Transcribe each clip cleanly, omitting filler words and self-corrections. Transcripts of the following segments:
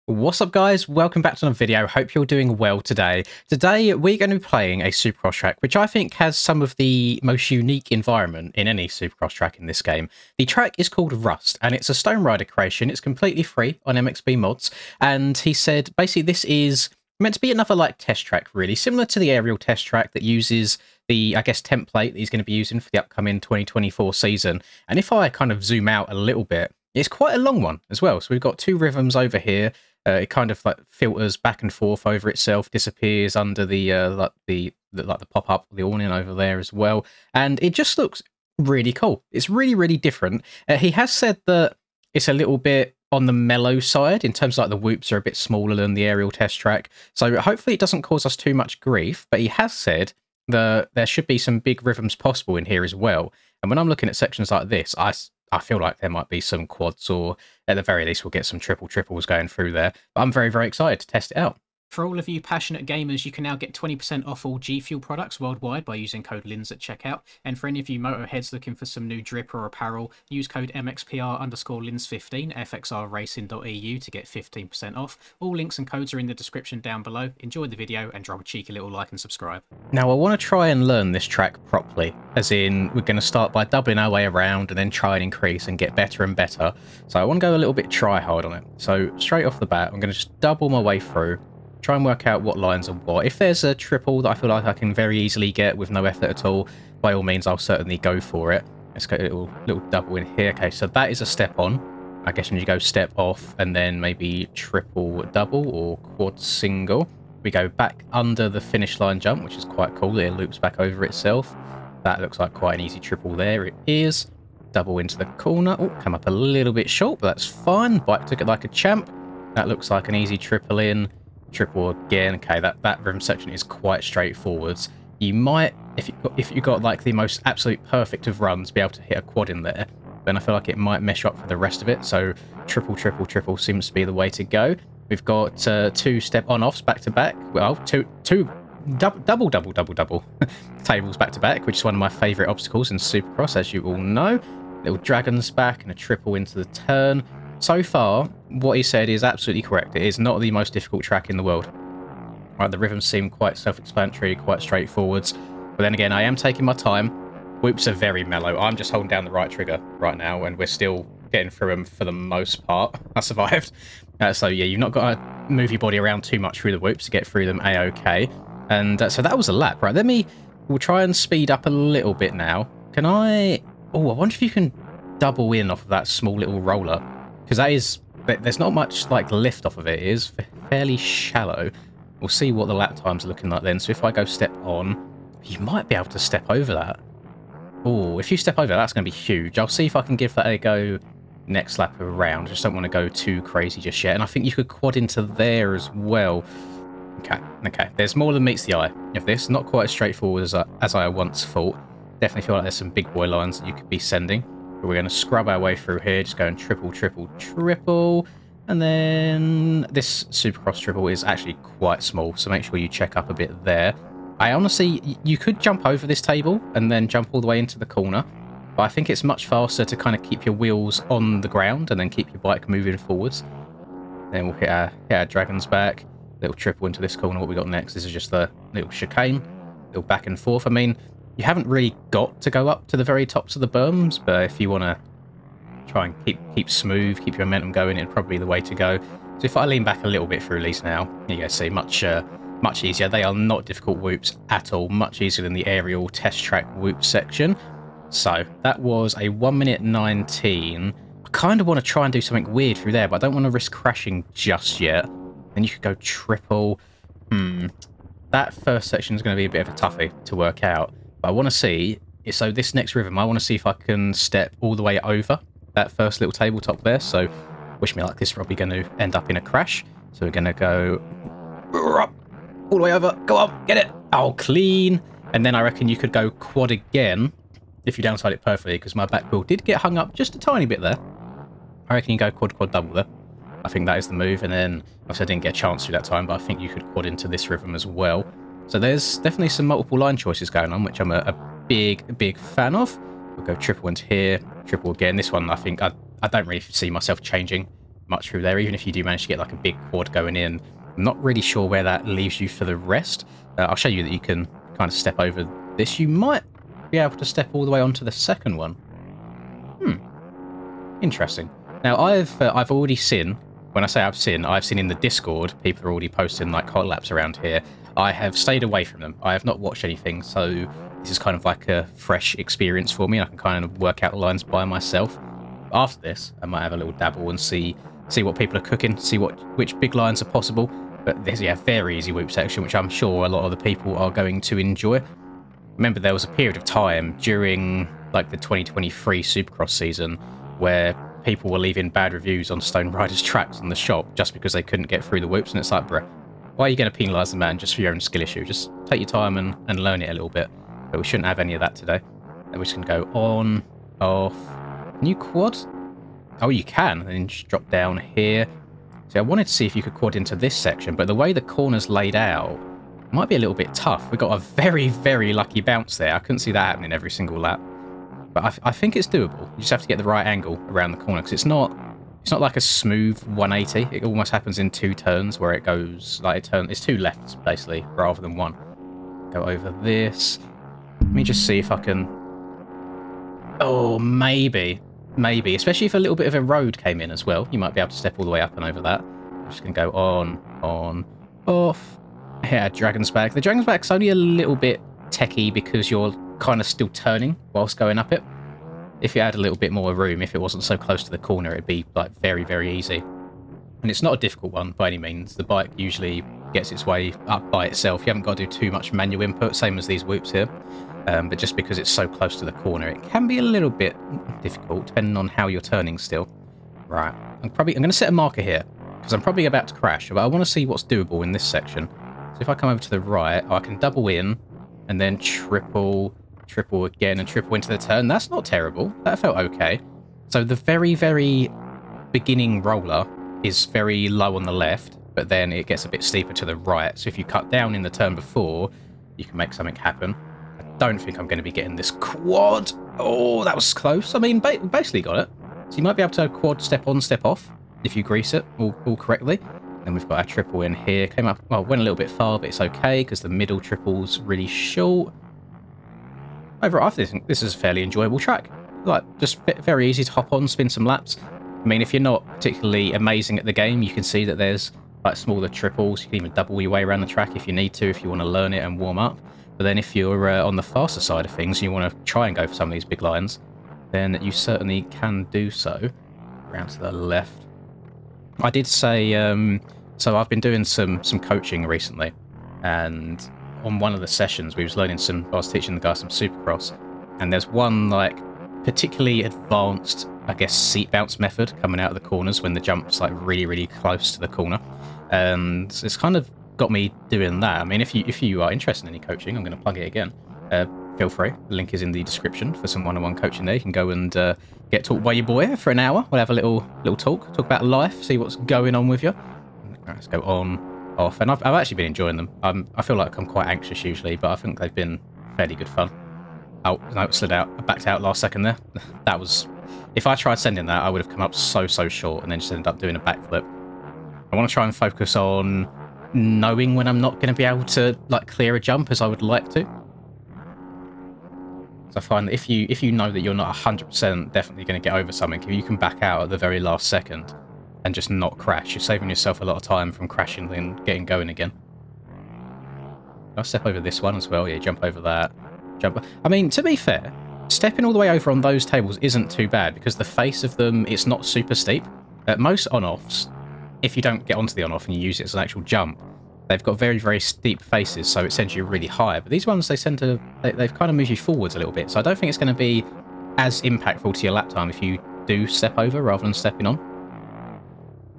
What's up, guys? Welcome back to another video. Hope you're doing well today. Today we're going to be playing a Supercross track, which I think has some of the most unique environment in any Supercross track in this game. The track is called Rust, and it's a Stone Rider creation. It's completely free on MXB Mods, and he said basically this is meant to be another like test track, really similar to the aerial test track that uses the, I guess, template that he's going to be using for the upcoming 2024 season. And if I kind of zoom out a little bit, it's quite a long one as well. So we've got two rhythms over here. It kind of like filters back and forth over itself, disappears under the pop up, the awning over there as well, and it just looks really cool. It's really different. He has said that it's a little bit on the mellow side in terms of like the whoops are a bit smaller than the aerial test track, so hopefully it doesn't cause us too much grief. But he has said that there should be some big rhythms possible in here as well. And when I'm looking at sections like this, I feel like there might be some quads, or at the very least we'll get some triples going through there. But I'm very excited to test it out. For all of you passionate gamers, you can now get 20% off all G Fuel products worldwide by using code LINS at checkout. And for any of you motorheads looking for some new drip or apparel, use code MXPR_LINS15 fxrracing.eu to get 15% off. All links and codes are in the description down below. Enjoy the video and drop a cheeky little like and subscribe. Now I want to try and learn this track properly, as in we're going to start by doubling our way around and then try and increase and get better and better. So I want to go a little bit try hard on it. So straight off the bat, I'm going to just double my way through. Try and work out what lines are what. If there's a triple that I feel like I can very easily get with no effort at all, by all means I'll certainly go for it. Let's go a little double in here. Okay, so that is a step on. I guess when you go step off and then maybe triple double or quad single, we go back under the finish line jump, which is quite cool. It loops back over itself. That looks like quite an easy triple there. It is. Double into the corner. Oh, come up a little bit short, but that's fine. Bike took it like a champ. That looks like an easy triple in. Triple again. Okay, that rhythm section is quite straightforward. You might, if you got like the most absolute perfect of runs, be able to hit a quad in there. Then I feel like it might mesh up for the rest of it. So triple seems to be the way to go. We've got two step on-offs back to back. Well, two double tables back to back, which is one of my favourite obstacles in Supercross, as you all know. Little dragons back and a triple into the turn. So far, what he said is absolutely correct. It is not the most difficult track in the world. Right, the rhythms seem quite self-explanatory, quite straightforward. But then again, I am taking my time. Whoops are very mellow. I'm just holding down the right trigger right now, and we're still getting through them for the most part. I survived. So yeah, you've not got to move your body around too much through the whoops to get through them a-okay. And so that was a lap, right? We'll try and speed up a little bit now. Can I... Oh, I wonder if you can double in off of that small little roller. Because there's not much like lift off of it. It is fairly shallow. We'll see what the lap times are looking like then. So if I go step on, you might be able to step over that. Oh, if you step over, that's going to be huge. I'll see if I can give that a go next lap around. I just don't want to go too crazy just yet. And I think you could quad into there as well. Okay. There's more than meets the eye of this. Not quite as straightforward as I once thought. Definitely feel like there's some big boy lines that you could be sending. But we're going to scrub our way through here, just going triple. And then this Supercross triple is actually quite small, so make sure you check up a bit there. I honestly, you could jump over this table and then jump all the way into the corner. But I think it's much faster to kind of keep your wheels on the ground and then keep your bike moving forwards. Then we'll hit our dragons back. Little triple into this corner. What we got next, this is just a little chicane. Little back and forth. I mean, you haven't really got to go up to the very tops of the berms, but if you want to try and keep smooth, keep your momentum going, it'd probably be the way to go. So if I lean back a little bit through these now, you guys see much easier. They are not difficult whoops at all, much easier than the aerial test track whoop section. So that was a 1:19. I kind of want to try and do something weird through there, but I don't want to risk crashing just yet. Then you could go triple. That first section is going to be a bit of a toughie to work out. But I want to see, so this next rhythm, I want to see if I can step all the way over that first little tabletop there. So wish me luck, this is probably going to end up in a crash. So we're going to go all the way over. Go on, get it. Oh, clean. And then I reckon you could go quad again if you downside it perfectly, because my back wheel did get hung up just a tiny bit there. I reckon you go quad double there. I think that is the move. And then, obviously I didn't get a chance to that time, but I think you could quad into this rhythm as well. So there's definitely some multiple line choices going on, which I'm a big fan of. We'll go triple into here, triple again. This one, I think I don't really see myself changing much through there, even if you do manage to get like a big quad going in. I'm not really sure where that leaves you for the rest. I'll show you that you can kind of step over this. You might be able to step all the way onto the second one. Interesting. Now, I've already seen, when I say I've seen in the Discord, people are already posting like hot laps around here. I have stayed away from them. I have not watched anything, so this is kind of like a fresh experience for me. I can kind of work out the lines by myself. After this, I might have a little dabble and see what people are cooking, see which big lines are possible. But there's a very easy whoop section, which I'm sure a lot of the people are going to enjoy. Remember, there was a period of time during like the 2023 Supercross season where people were leaving bad reviews on Stone Riders tracks in the shop just because they couldn't get through the whoops, and it's like, bruh, why are you going to penalise the man just for your own skill issue? Just take your time and learn it a little bit. But we shouldn't have any of that today. And we're just going to go on, off, new quad. Oh, you can, and then just drop down here. See, I wanted to see if you could quad into this section, but the way the corner's laid out might be a little bit tough. We got a very, very lucky bounce there. I couldn't see that happening every single lap. But I think it's doable. You just have to get the right angle around the corner, because it's not like a smooth 180. It almost happens in 2 turns where it goes like it's 2 lefts basically rather than 1. Go over this. Let me just see if I can. Oh, maybe, especially if a little bit of a road came in as well. You might be able to step all the way up and over that. I'm just gonna go on, off. Yeah, Dragon's Back. The Dragon's Back's only a little bit techie because you're kind of still turning whilst going up it. If you had a little bit more room, if it wasn't so close to the corner, it'd be like very, very easy. And it's not a difficult one by any means. The bike usually gets its way up by itself. You haven't got to do too much manual input, same as these whoops here. But just because it's so close to the corner, it can be a little bit difficult depending on how you're turning still. Right, I'm going to set a marker here because I'm probably about to crash, but I want to see what's doable in this section. So if I come over to the right, I can double in and then triple again and triple into the turn. That's not terrible. That felt okay. So the very, very beginning roller is very low on the left, but then it gets a bit steeper to the right. So if you cut down in the turn before, you can make something happen. I don't think I'm going to be getting this quad. Oh, that was close. I mean, basically got it. So you might be able to quad step on, step off if you grease it all correctly. Then we've got our triple in here. Came up, well, went a little bit far, but it's okay because the middle triple's really short. Overall, I think this is a fairly enjoyable track. Like, just very easy to hop on, spin some laps. I mean, if you're not particularly amazing at the game, you can see that there's like smaller triples. You can even double your way around the track if you need to, if you want to learn it and warm up. But then if you're on the faster side of things and you want to try and go for some of these big lines, then you certainly can do so. Around to the left. I did say, so I've been doing some coaching recently, and on one of the sessions I was teaching the guys some Supercross, and there's one like particularly advanced, I guess, seat bounce method coming out of the corners when the jump's like really, really close to the corner, and it's kind of got me doing that. I mean, if you are interested in any coaching, I'm going to plug it again. Feel free. The link is in the description for some one-on-one coaching there. You can go and get taught by your boy for an hour. We'll have a little talk about life, see what's going on with you. Right, let's go on, off, and I've actually been enjoying them. I feel like I'm quite anxious usually, but I think they've been fairly good fun. Oh, no, it slid out. I backed out last second there. That was... If I tried sending that, I would have come up so short and then just ended up doing a backflip. I want to try and focus on knowing when I'm not going to be able to like clear a jump as I would like to. So I find that if you know that you're not 100% definitely going to get over something, if you can back out at the very last second and just not crash, you're saving yourself a lot of time from crashing and getting going again. I'll step over this one as well. Yeah, jump over that. Jump. I mean, to be fair, stepping all the way over on those tables isn't too bad because the face of them, it's not super steep. Most on-offs, if you don't get onto the on-off and you use it as an actual jump, they've got very, very steep faces, so it sends you really high. But these ones, they've kind of moved you forwards a little bit. So I don't think it's going to be as impactful to your lap time if you do step over rather than stepping on.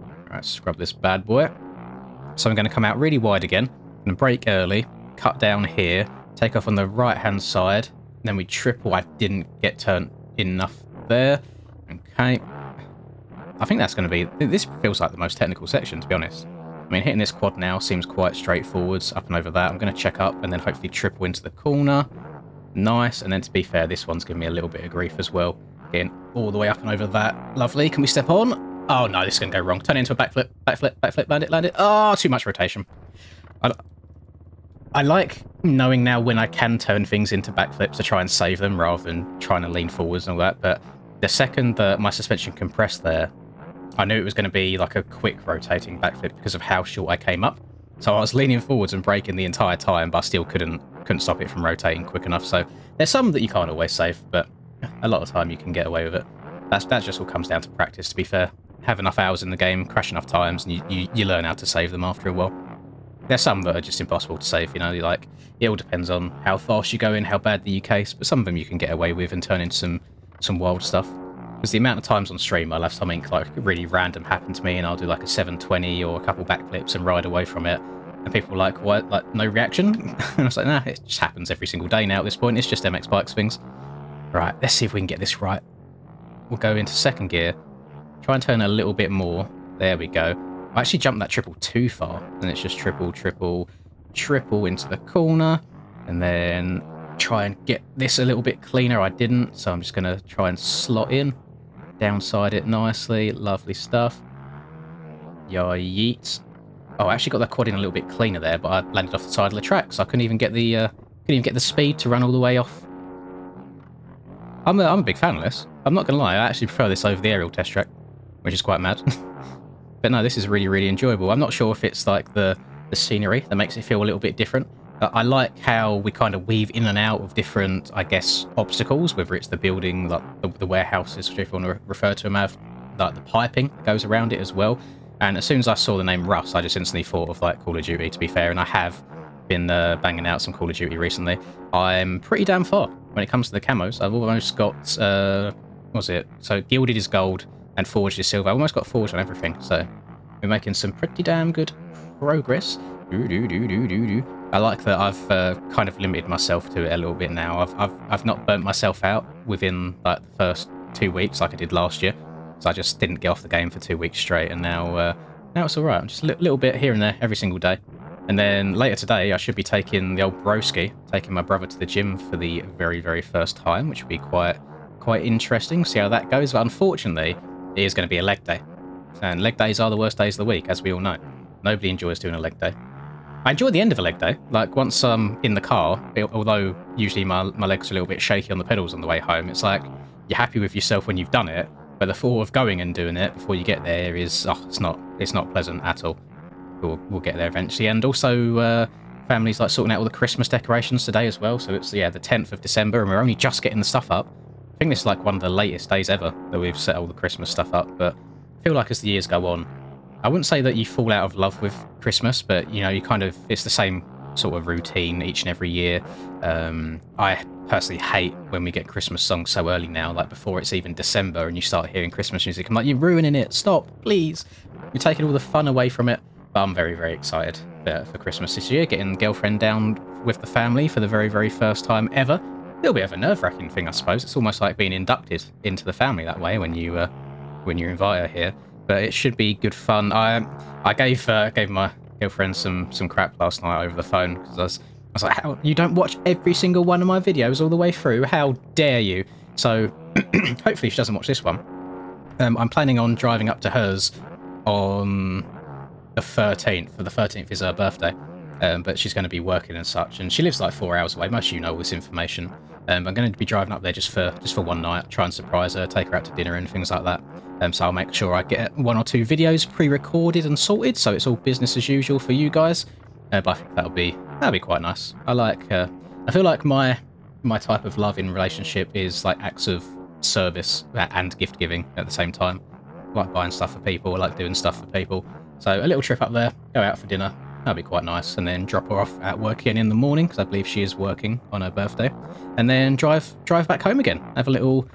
All right, scrub this bad boy. So I'm going to come out really wide again. I'm going to brake early, cut down here, take off on the right-hand side. Then we triple. I didn't get turned enough there. Okay. I think that's going to be... This feels like the most technical section, to be honest. I mean, hitting this quad now seems quite straightforward. Up and over that. I'm going to check up and then hopefully triple into the corner. Nice. And then to be fair, this one's giving me a little bit of grief as well. Getting all the way up and over that. Lovely. Can we step on? Oh no, this is going to go wrong. Turn it into a backflip, backflip, backflip, land it. Oh, too much rotation. I like knowing now when I can turn things into backflips to try and save them rather than trying to lean forwards and all that. But the second that my suspension compressed there, I knew it was going to be like a quick rotating backflip because of how short I came up. So I was leaning forwards and braking the entire time, but I still couldn't stop it from rotating quick enough. So there's some that you can't always save, but a lot of time you can get away with it. That just all comes down to practice, to be fair. Have enough hours in the game, crash enough times, and you learn how to save them after a while. There's some that are just impossible to save, you know, like, it all depends on how fast you go in, how bad the case, but some of them you can get away with and turn into some wild stuff. Because the amount of times on stream I'll have something like really random happen to me and I'll do like a 720 or a couple backflips and ride away from it. And people are like, what? Like, no reaction? And I was like, nah, it just happens every single day now at this point. It's just MX Bikes things. Right, let's see if we can get this right. We'll go into second gear. Try and turn a little bit more. There we go. I actually jumped that triple too far. And it's just triple, triple, triple into the corner. And then try and get this a little bit cleaner. I didn't, so I'm just going to try and slot in. Downside it nicely. Lovely stuff. Yeet. Oh, I actually got that quad in a little bit cleaner there, but I landed off the side of the track, so I couldn't even get the speed to run all the way off. I'm a big fan of this. I'm not gonna lie, I actually prefer this over the aerial test track, which is quite mad. But no, this is really, really enjoyable. I'm not sure if it's like the scenery that makes it feel a little bit different. I like how we kind of weave in and out of different, I guess, obstacles, whether it's the building, like the warehouses, if you want to refer to them as, like the piping that goes around it as well. And as soon as I saw the name Rust, I just instantly thought of like Call of Duty, to be fair, and I have been banging out some Call of Duty recently. I'm pretty damn far when it comes to the camos. I've almost got, what was it? So Gilded is gold and Forged is silver. I've almost got Forged on everything, so we're making some pretty damn good progress. I like that I've kind of limited myself to it a little bit now. I've not burnt myself out within like the first 2 weeks like I did last year. So I just didn't get off the game for 2 weeks straight, and now it's all right. I'm just a little bit here and there every single day. And then later today, I should be taking the old broski, taking my brother to the gym for the very, very first time, which will be quite interesting. See how that goes. But unfortunately, it is going to be a leg day, and leg days are the worst days of the week, as we all know. Nobody enjoys doing a leg day. I enjoy the end of a leg day. Like once I'm in the car, although usually my legs are a little bit shaky on the pedals on the way home. It's like you're happy with yourself when you've done it. But the thought of going and doing it before you get there is, it's not pleasant at all. We'll get there eventually. And also, families like sorting out all the Christmas decorations today as well. So it's, the 10th of December, and we're only just getting the stuff up. I think this is like one of the latest days ever that we've set all the Christmas stuff up. But I feel like as the years go on, I wouldn't say that you fall out of love with Christmas, but, you kind of, it's the same sort of routine each and every year. I personally hate when we get Christmas songs so early now, like before it's even December and you start hearing Christmas music. I'm like, you're ruining it. Stop, please. You're taking all the fun away from it. But I'm very, very excited for Christmas this year, getting girlfriend down with the family for the very, very first time ever. A little bit of a nerve-wracking thing, I suppose. It's almost like being inducted into the family that way when you invite her here. But it should be good fun. I gave my girlfriend some crap last night over the phone because I was like, how, you don't watch every single one of my videos all the way through? How dare you? So hopefully she doesn't watch this one. I'm planning on driving up to hers on the 13th. The 13th is her birthday. But she's going to be working and such, and she lives like 4 hours away. Most of you know all this information. I'm going to be driving up there just for one night, try and surprise her, take her out to dinner and things like that. So I'll make sure I get 1 or 2 videos pre-recorded and sorted, so it's all business as usual for you guys. But I think that'll be quite nice. I feel like my type of love in relationship is like acts of service and gift giving at the same time. I like buying stuff for people, I like doing stuff for people. So a little trip up there, go out for dinner. That'd be quite nice, and then drop her off at work again in the morning because I believe she is working on her birthday, and then drive back home again. Have a little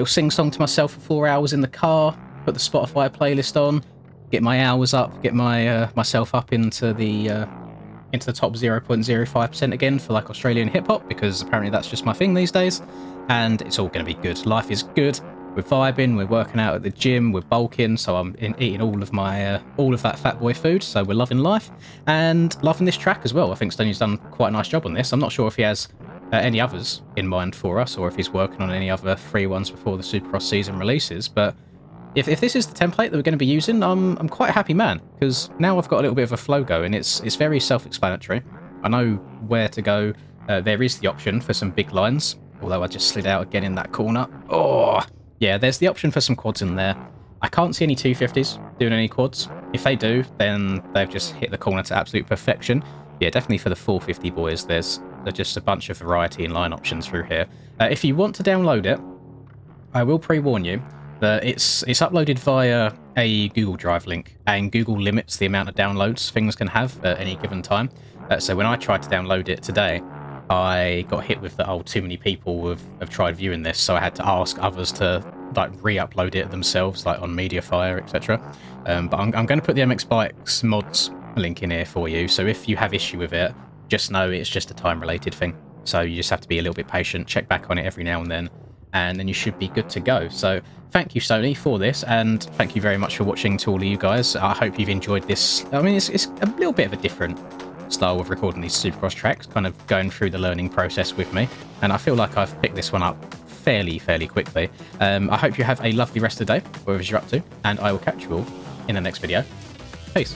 sing-song to myself for 4 hours in the car. Put the Spotify playlist on, get my hours up, get my myself up into the top 0.05% again for like Australian hip hop, because apparently that's just my thing these days, and it's all going to be good. Life is good. We're vibing, we're working out at the gym, we're bulking, so I'm eating all of that fat boy food, so we're loving life, and loving this track as well. I think Stoney's done quite a nice job on this. I'm not sure if he has any others in mind for us, or if he's working on any other free ones before the Supercross season releases, but if this is the template that we're going to be using, I'm quite a happy man, because now I've got a little bit of a flow going. It's very self-explanatory. I know where to go. There is the option for some big lines, although I just slid out again in that corner. Oh, yeah, there's the option for some quads in there. I can't see any 250s doing any quads. If they do, then they've just hit the corner to absolute perfection. Yeah, definitely for the 450 boys, there's just a bunch of variety in line options through here. If you want to download it, I will pre-warn you that it's uploaded via a Google Drive link, and Google limits the amount of downloads things can have at any given time. So when I tried to download it today, I got hit with the, oh, too many people have tried viewing this, so I had to ask others to like re-upload it themselves, like on Mediafire, etc. But I'm going to put the MX Bikes mods link in here for you, so if you have issue with it, just know it's just a time-related thing. So you just have to be a little bit patient, check back on it every now and then you should be good to go. So thank you, Sony, for this, and thank you very much for watching to all of you guys. I hope you've enjoyed this. I mean, it's a little bit of a different style of recording these Supercross tracks, kind of going through the learning process with me, and I feel like I've picked this one up fairly quickly. I hope you have a lovely rest of the day, whatever you're up to, and I will catch you all in the next video. Peace.